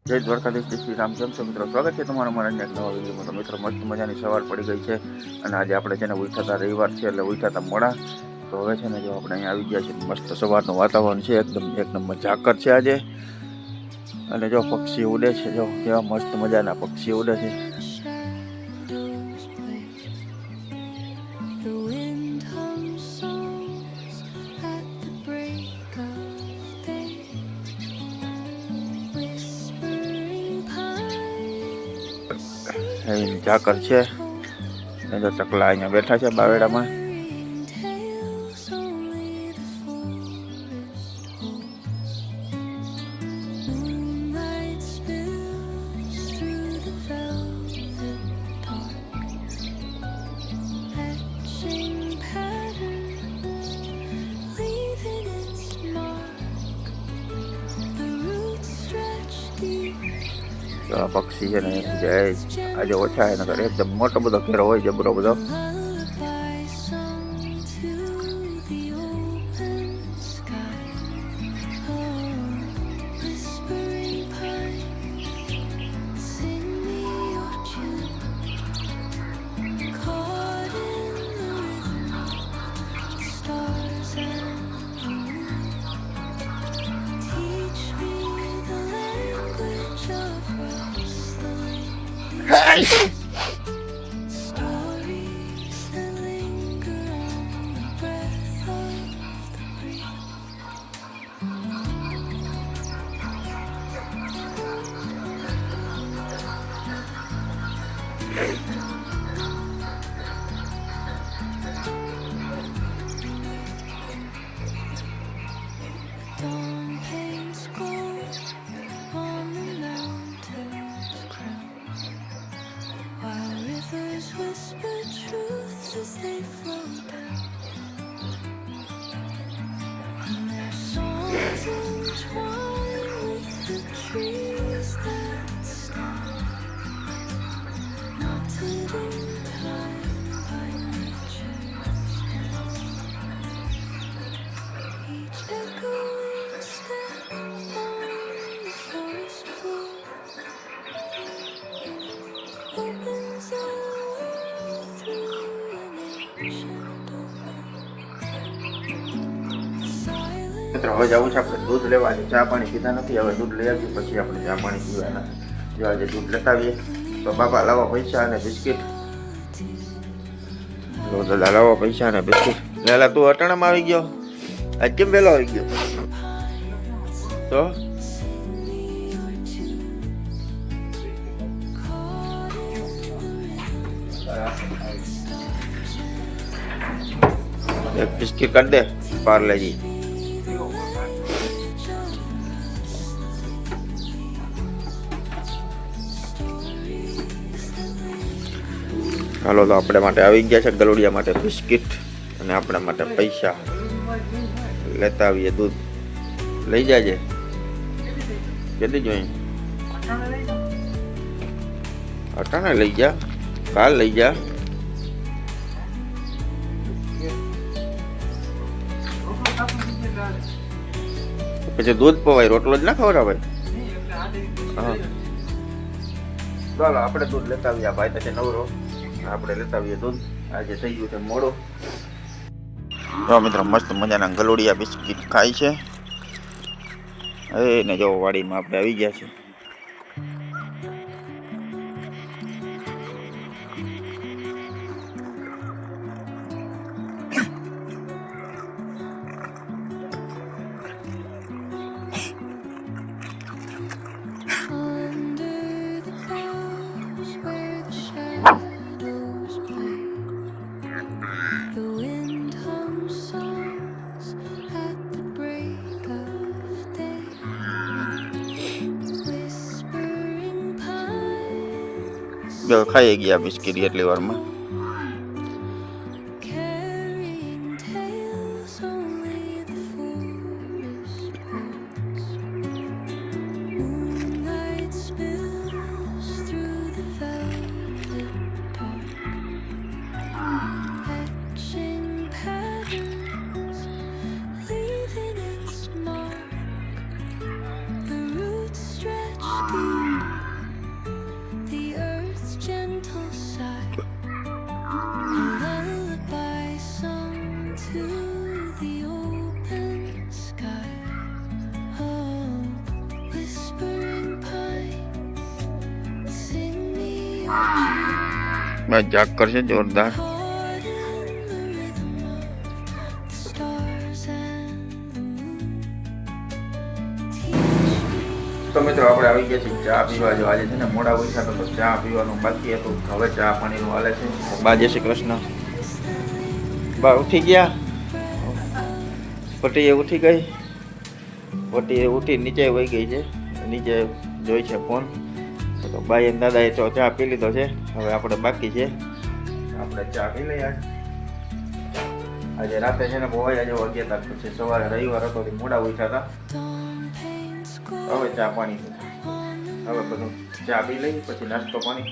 જય દ્વારકાધીશ, જય શ્રી રામ. કેમ છો મિત્રો? સ્વાગત છે તમારા મારા એક નવા વિડીયોમાં. તો મિત્રો મસ્ત મજાની સવાર પડી ગઈ છે અને આજે આપણે છે ને ઉઠ્યા હતા, રવિવાર છે એટલે ઉઠ્યા હતા મોડા. તો હવે છે ને જો આપણે અહીંયા આવી ગયા છે, મસ્ત સવારનું વાતાવરણ છે, એકદમ એક નંબર ઝાકર છે આજે. અને જો પક્ષી ઉડે છે, જો કેવા મસ્ત મજાના પક્ષી ઉડે છે. ઝાકર છે ને જો ચકલા અહીંયા બેઠા છે બાવેડામાં. પક્ષી છે ને આજે ઓછા છે, નકર એકદમ મોટો બધો ઘેરો હોય, જબરો બધો. હવે જવું છે આપણે દૂધ લેવા. ચા પાણી પીધા નથી, હવે દૂધ લઈ આવીએ પછી આપણે ચા પાણી પીવાના. જો આજે દૂધ લેતા આવીએ. તો બાપા લાવો પૈસા અને બિસ્કિટ. દાદા લાવો પૈસા અને બિસ્કિટ. લેલા તું અટાણામાં આવી ગયો? આજ કેમ વહેલો આવી ગયો? તો એક બિસ્કિટ કરી દે પાર્લેજી. હાલો, તો આપણે માટે આવી ગયા છે ગલુડિયા માટે બિસ્કિટ અને આપણા માટે પૈસા. લેતા આવીએ દૂધ. લઈ જાજે. કેટલી જોઈએ? અટાણે લઈ જા, કાલ લઈ જા. પછી દૂધ પવાય, રોટલો જ ના ખવડાવાય. હા, ચાલો આપણે દૂધ લેતા આવીએ. આ ભાઈ તો નવરો, આપણે લેતા આવીએ દૂધ. આજે થઈ ગયું છે મોડું. જો મિત્રો મસ્ત મજાના ગલુડિયા બિસ્કિટ ખાય છે. ને જો વાડીમાં આપણે આવી ગયા છે. ખાઈ ગયા બિસ્કિટ એટલી વારમાં. બસ જાગ કરશે જોરદાર. તો મિત્રો આપણે આવી ગયા છીએ ચા પીવા. જો આજે છે ને મોડા ઉઠ્યા તો ચા પીવાનું બાકી હતું. હવે ચા પાણીનું હાલે છે. બા જય શ્રી કૃષ્ણ. બા ઉઠી ગયા? પટીએ ઉઠી ગઈ? પટીએ ઉઠી નીચે વહી ગઈ છે. નીચે જોઈ છે ફોન. તો બાઈ અને દાદાએ તો ચા પી લીધો છે. હવે આપણે બાકી છે, આપણે ચા પી લઈએ. આજે રાતે છે ને બહુ આજે વાગ્યા હતા. પછી સવારે રવિવાર હતો મોડા ઉઠ્યા હતા. હવે ચા પાણી, હવે બધું ચા પી લઈ પછી નાસ્તો પાણી.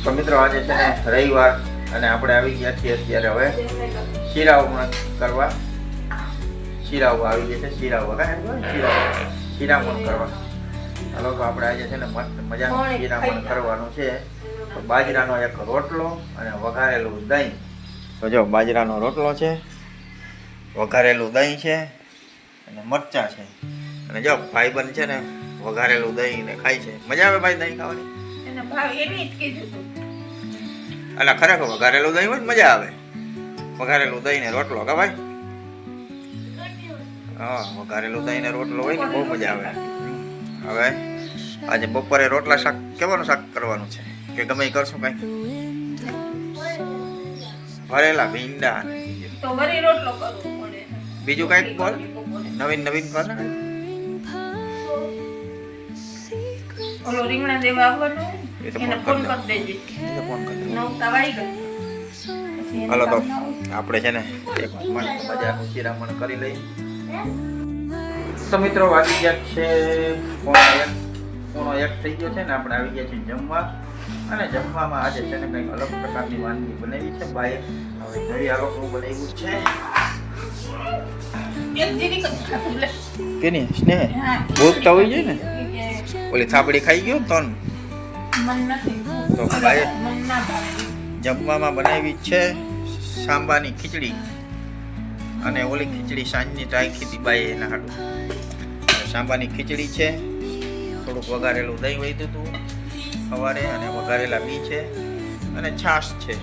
તો મિત્રો આજે છે ને રવિવાર અને આપણે આવી ગયા છીએ અત્યારે હવે શીરાઓ કરવા. શીરાઓ આવી ગયા છે. શીરામણ કરવા. હાલો તો આપણે આજે છે ને મસ્ત મજાનું શીરામણ કરવાનું છે. તો બાજરાનો એક રોટલો અને વઘારેલું દહીં. તો જો બાજરાનો રોટલો છે, વઘારેલું દહીં છે અને મરચાં છે. અને જો ભાઈબંધ છે ને વઘારેલું દહીં ને ખાય છે. મજા આવે ભાઈ દહીં ખાવાની? એટલે ખરેખર વઘારેલું દહીં હોય ને મજા આવે. વઘારેલું દહીં ને રોટલો કા ભાઈ? હા, વઘારેલું દહીં ને રોટલો હોય ને બહુ મજા આવે. હવે આજે બપોરે રોટલા શાક કેવાનું શાક કરવાનું છે કે ગમે એ કરશું કઈ? ભરેલા ભીંડા. બીજું કઈક બોલ, નવીન કર ને. ઓલો રીંગણા દેવા આવવાનું એને ફોન કરી દેજે. હાલો તો આપણે છે ને એક મજાનું શિરામણ કરી લઈએ. તો મિત્રો વાગી ગયા છે પોણો એક થઈ ગયો છે ને આપણે આવી ગયા છીએ જમવા. અને જમવામાં આજે છે ને કંઈક અલગ પ્રકારની વાનગી બનાવી છે બાએ. હવે નવી આ લોકોનું બનાવ્યું છે કે નહીં સ્નેહ? ભૂખતા હોય છે ને ઓલી થાબડી ખાઈ ગયો તન તો બાએ જમવામાં બનાવી છે સાંબાની ખીચડી. અને ઓલી ખીચડી સાંજની રાખી હતી બાએ એના હાટું. સાંબાની ખીચડી છે, થોડુંક વઘારેલું દહીં વધ્યું હતું સવારે અને વઘારેલા બી છે અને છાશ છે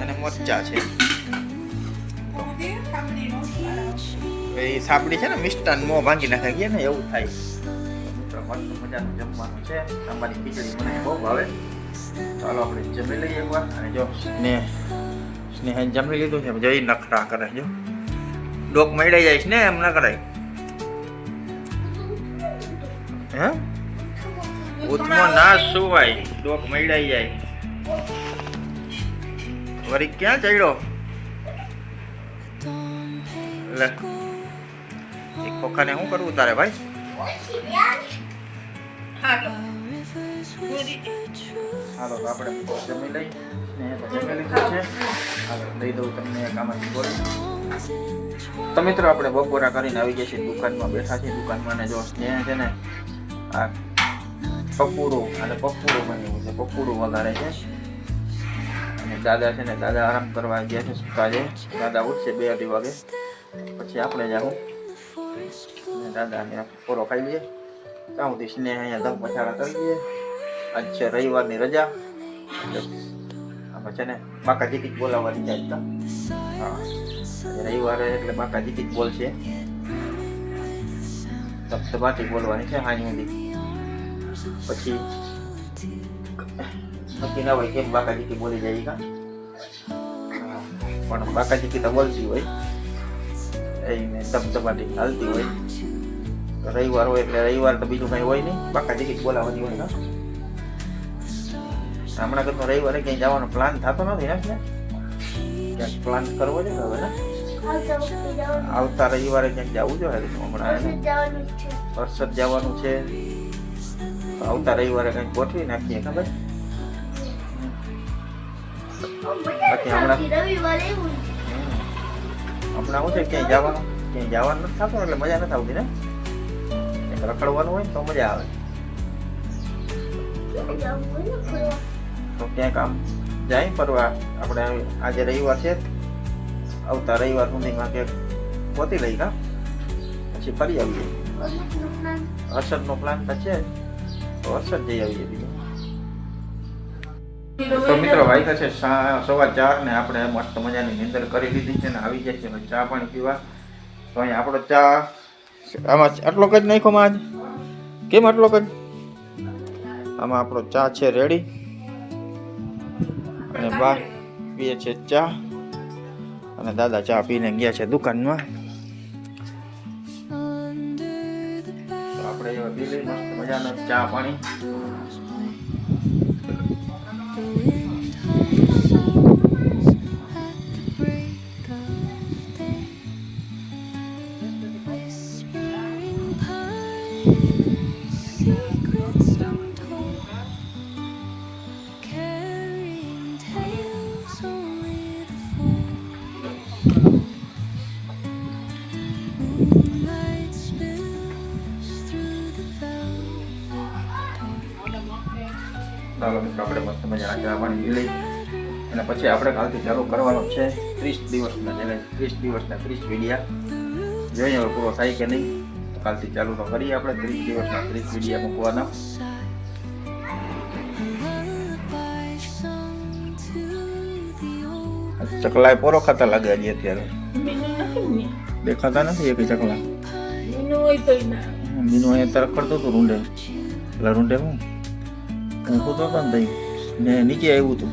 અને મરચાં છે. એ સાબડી છે ને મિષ્ટાન મોં ભાંગી નાખે ગયા ને એવું થાય. મસ્ત મજાનું જમવાનું છે. સાંબાની ખીચડી મને બહુ ભાવે. ચાલો આપણે જમી લઈએ એકવાર. અને જો સ્નેહ જમી લીધું છે. જો એ નખરા કરે. જો ડોક મળાઈ જાય ને એમ ના કરાય. હે ઉતમો ના સુવાય, ડોક મળાઈ જાય. વળી ક્યાં ચડ્યો? લે એ ખોખાને શું કરવું તારે ભાઈ? હાલો તો આપણે જમી લઈ. જમી લીધું છે. હાલો દઈ દઉં તમને આમાંથી બોલી. તો મિત્રો આપણે બપોરા કરીને આવી ગયા છીએ દુકાનમાં બેઠા છીએ. દુકાનમાં ને જો સ્નેહ છે ને આ પપુડું અને પપુડું બન્યું છે, પપુડું વગાડે છે. અને દાદા છે ને દાદા આરામ કરવા ગયા છે, સુતા છે. દાદા ઉઠશે 2-2 વાગે, પછી આપણે જાઉં દાદાને પોરો ખાઈ લઈએ. ત્યાં સુધી સ્નેહ અહીંયા ધમ પછાડા કરી લઈએ. આજ છે રવિવારની રજા, આમાં છે ને બાકાજીકી જ બોલાવવાની જાય હતા. હા, રવિવારે એટલે બાકાજીકી જ બોલશે, ધબધબાટી બોલવાની છે હાઈ સુધી. પછી નક્કી ના હોય કેમ બાકાજીકી બોલી જાય કા, પણ બાકાજીકી તો બોલતી હોય, એને ધબધબાટી હાલતી હોય. રવિવાર હોય એટલે રવિવાર તો બીજું કઈ હોય નહીં, બાકાજીકી જ બોલાવવાની હોય. હમણાં કરતો રવિવારે ક્યાંય જવાનો પ્લાન થતો નથી ને, ક્યાંક પ્લાન કરવો છે હવે ને, આવતા રવિવારે ક્યાંક જવું જોઈએ. હમણાં હર્ષદ જવાનું છે, આવતા રવિવારે કંઈક ગોઠવી નાખીએ. ખબર બાકી હમણાં શું છે, ક્યાંય જવાનું નથી થતું એટલે મજા નથી આવતી ને. ક્યાંક રખડવાનું હોય ને તો મજા આવે. તો ક્યાંક આમ જાય ફરવા. આપણે આજે રવિવાર છે, આવતા રવિવાર સુધીમાં ક્યાંક પહોંચી લઈ કા, પછી ફરી આવીએ. હર્ષદનો પ્લાન તો છે, તો હર્ષદ જઈ આવીએ. બીજું તો મિત્રો વાગ્યા છે 4:15 ને આપણે મસ્ત મજાની નિંદર કરી લીધી છે ને આવી જાય છે ચા પાણી પીવા. તો અહીંયા આપણો ચા આમાં આટલો જ નાખ્યો આજ, કેમ આટલો જ? આમાં આપણો ચા છે રેડી, અને બા પીએ છે ચા, અને દાદા ચા પીને ગયા છે દુકાનમાં. તો આપણે એવા પી લઈ મસ્ત મજાનો ચા પાણી. ચાલો મિત્રો આપણે મસ્ત મજાના ચા પાણી પી લઈ, અને પછી આપણે કાલથી ચાલુ કરવાનો છે 30 દિવસના ચેલેન્જ. 30 દિવસના 30 વિડીયા જોઈએ હવે પૂરો થાય કે નહીં. તો કાલથી ચાલુ તો કરીએ આપણે 30 દિવસના 30 વિડીયા મૂકવાના. ચકલાએ પોરો ખાતા લાગે હજી અત્યારે, દેખાતા નથી એક ચકલા. મીનુ અહીંયા તરફ કરતો હતો રૂંઢે, એટલે રૂંઢે હું ખોતો હતો ને નીચે આવ્યું હતું,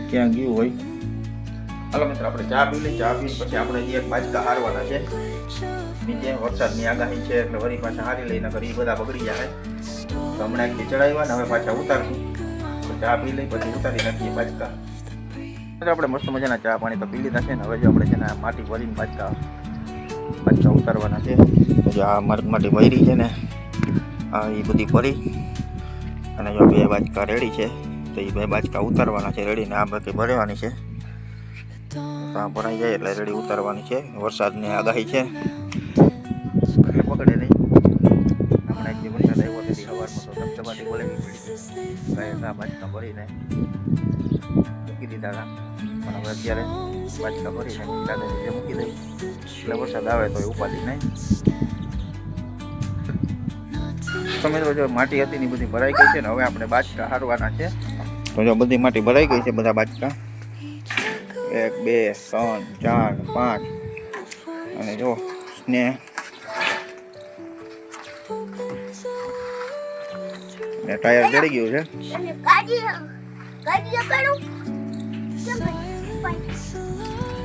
ક્યાં ગયું હોય. હાલો મિત્રો આપણે ચા પી લઈ. ચા પીને પછી આપણે હજી એક બાજકા હારવાના છે. નીચે વરસાદની આગાહી છે એટલે વળી પાછા હારી લઈને કરી બધા બગડી જાય. તો હમણાં એકથી ચડાવ્યા ને હવે પાછા ઉતારશું. તો ચા પી લઈ પછી ઉતારી નાખીએ બાજકા. આપણે મસ્ત મજાના ચા પાણી તો પી લીધા છે ને હવે જો આપણે છે ને માટી ભરીને બાજકા ઉતારવાના છે. પછી આ માટી ભરી છે ને આ એ બધી ભરી, અને જો 2 બાજકા રેડી છે, તો એ 2 બાજકા ઉતારવાના છે રેડી, ને આ બાકી ભરવાની છે. આ ભરાઈ જાય એટલે રેડી ઉતારવાની છે. વરસાદની આગાહી છે એટલે પકડે નહીં. હમણાં જે વરસાદ આવ્યો તેથી સવારમાં તો ધબધબાટી બોલાવી પડી, આ બાજકા ભરીને મૂકી દીધા હતા. પણ હવે અત્યારે બાજકા ભરીને દાદા નીચે મૂકી દઈ એટલે વરસાદ આવે તો એ ઉપાડી નહીં. તો મિત્રો જો માટી હતી ને બધી ભરાઈ ગઈ છે ને હવે આપણે બાજકા હારવાના છે. તો જો બધી માટી ભરાઈ ગઈ છે, બધા બાજકા 1 2 3 4 5, અને જો સ્નેહ ને ટાયર જડી ગયું છે.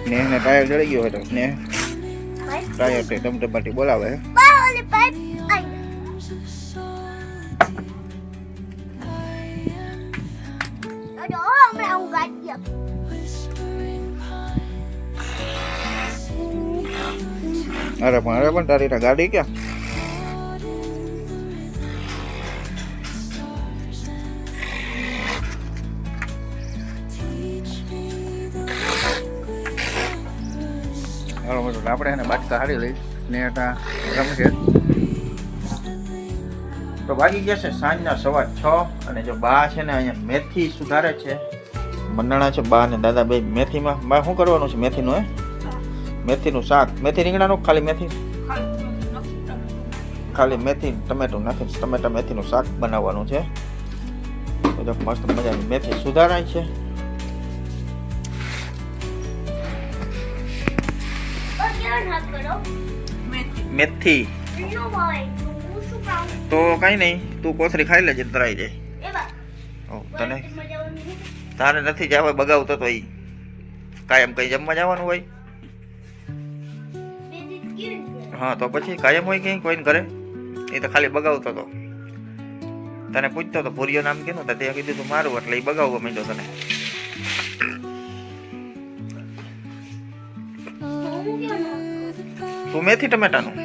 સ્નેહ ને ટાયર જડી ગયો હતો. સ્નેહ ટાયર થી ધમધમાટી બોલાવે. અરે પણ તારી ગાડી ક્યાં? આપણે એને બાજકા હારી લઈ ને રમશે. તો વાગી ગયા છે સાંજના 6:15 અને જો બા છે ને અહીંયા મેથી સુધારે છે. મંડાણા છે બા ને દાદા બે મેથીમાં. બા શું કરવાનું છે મેથીનું? મેથીનું શાક. મેથી રીંગણાનું ખાલી મેથી? ખાલી મેથી ટમેટું નાખીને ટમેટા મેથીનું શાક બનાવવાનું છે. તો જો મસ્ત મજાની મેથી સુધારાય છે. મેથી તો કઈ નહીં, તું કોથરી ખાઈ લેજે તરાઈ જાય. તને તારે નથી જવા બગાવતો તો ઈ કાયમ કઈ જમવા જવાનું હોય? હા તો પછી કાયમ હોય કઈ કોઈને ઘરે? એ તો ખાલી બગાવતો હતો. તને પૂછતો તો ભૂરિયો નામ કીધું તો તે કીધું તું મારું, એટલે એ બગાવવા માંડ્યો તને. તું મેથી ટમેટાનું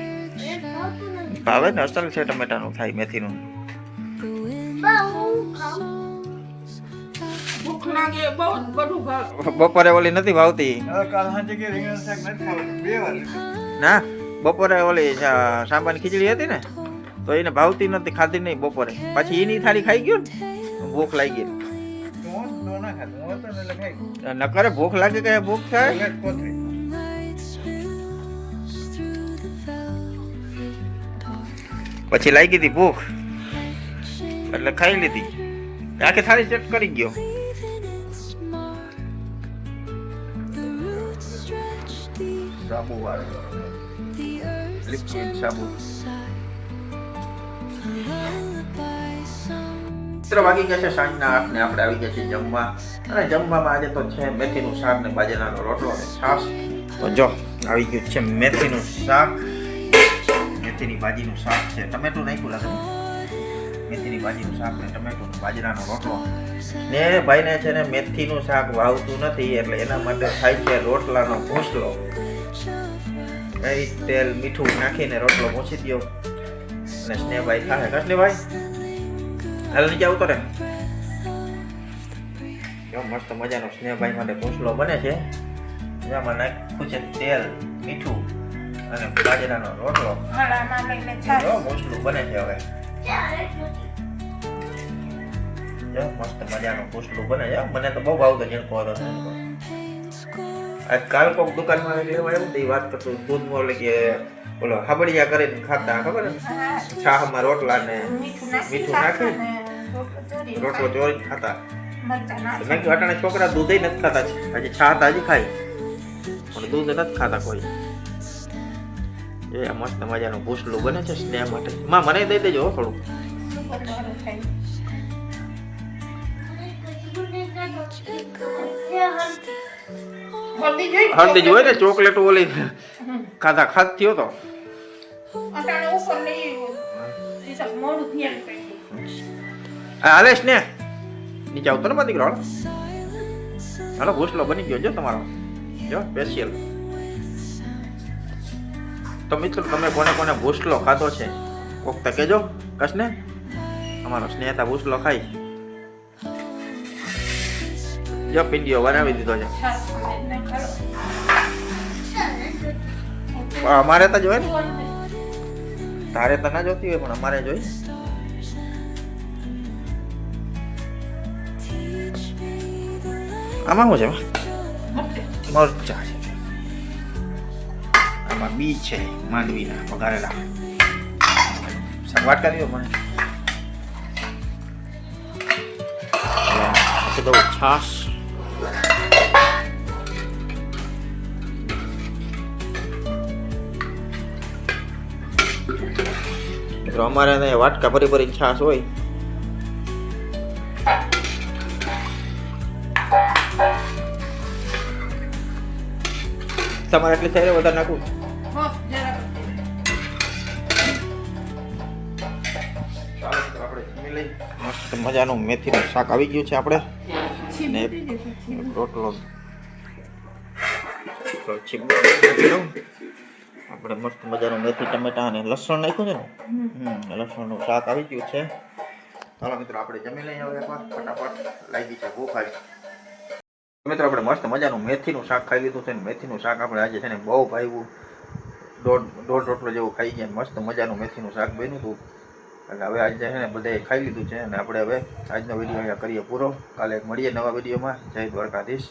ભાવે ને? અસલ છે ટમેટાનું થાય મેથીનું. બપોરે ઓલી નથી ભાવતી ના, બપોરે ઓલી સાંભાની ખીચડી હતી ને તો એને ભાવતી નથી, ખાધી નહીં બપોરે. પછી એની થાળી ખાઈ ગયો ને ભૂખ લાગી ગઈ. ન કરે ભૂખ લાગે કે ભૂખ થાય. પછી લાગી હતી ભૂખ એટલે ખાઈ લીધી. આખી થાળી ચેક કરી ગયો. સાબુ વાળો લિક્વિડ સાબુ. વાગી ગયા છે સાંજના 8 ને આપણે આવી ગયા છીએ જમવા. અને જમવામાં આજે તો છે મેથીનું શાક ને બાજરાનો રોટલો અને છાશ. તો જો આવી ગયું છે મેથીનું શાક, મેથીની ભાજીનું શાક છે, ટમેટું નાખ્યું લાગે. મેથીની ભાજીનું શાક ને ટમેટું બાજરાનો રોટલો. ને ભાઈને છે ને મેથીનું શાક વાવતું નથી એટલે એના માટે થાય છે રોટલાનો ભૂસલો. તેલ મીઠું નાખીને રોટલો ભૂસી દો અને સ્નેહભાઈ ખાય. કસલીભાઈ હાલ નીચે આવતો રે. કેવો મસ્ત મજાનો સ્નેહભાઈ માટે ભૂસલો બને છે. એમાં નાખ્યું છે તેલ, મીઠું અને બાજરાનો રોટલો. ભૂસલું બને છે. હવે મસ્ત મજાનું ભૂસલું બને છે. મને તો બહુ ભાવતો ઝીણકો હતો. કાલ કોક દુકાનમાં લેવા આવ્યું તો એ વાત કરતું દૂધ મોલે કે બોલો હાબડિયા કરીને ખાતા, ખબર ને? છાહમાં રોટલા ને મીઠું નાખી રોટલો ચોરીને ખાતા. મેં કીધું અટાણે છોકરા દૂધ નથી ખાતા છે, હજી છાહ તો હજી ખાય પણ દૂધ નથી ખાતા કોઈ. એ મસ્ત મજાનું ભૂસલું બને છે સ્નેહ માટે. માં મને દઈ દેજો થોડું. હળદી જોઈ ને ચોકલેટ ઓલી ખાધા ખાત થયો તો. હાલે ને નીચે આવતો ને દીકરો. હાલો ભૂસલો બની ગયો જો તમારો, જો સ્પેશિયલ. તો મિત્રો તમે કોને કોને ભૂસલો ખાધો છે કોક તો કહેજો. કશને અમારો સ્નેહતા ભૂસલો ખાઈ. જો પિંડીઓ બનાવી દીધો છે. અમારે તો જોઈએ ને, તારે તો ના જોતી હોય પણ અમારે જોઈ. આમાં શું છે? મરચા છે. આમાં બી છે માંડવીના વઘારેલા. વાટકા દીધો મને. છાશ અમારે વાટકા ભરી ભરી છાશ હોય. તમારે એટલી થઈ વધારે નાખું. મસ્ત મજાનું મેથીનું શાક આવી ગયું છે આપણે. ને રોટલો આપણે મસ્ત મજાનું મેથી ટમેટા અને લસણ નાખ્યું છે ને, લસણનું શાક આવી ગયું છે. ચાલો મિત્રો આપણે જમી લઈએ હવે એકવાર ફટાફટ. લાગી છે ભૂખ આવી. મિત્રો આપણે મસ્ત મજાનું મેથીનું શાક ખાઈ લીધું છે ને મેથીનું શાક આપણે આજે છે ને બહુ ભાવ્યું. દોઢ રોટલો જેવું ખાઈ ગયા. મસ્ત મજાનું મેથીનું શાક બન્યું હતું. એટલે હવે આજે છે ને બધાએ ખાઈ લીધું છે અને આપણે હવે આજનો વિડીયો અહીંયા કરીએ પૂરો. કાલે મળીએ નવા વિડીયોમાં. જય દ્વારકાધીશ.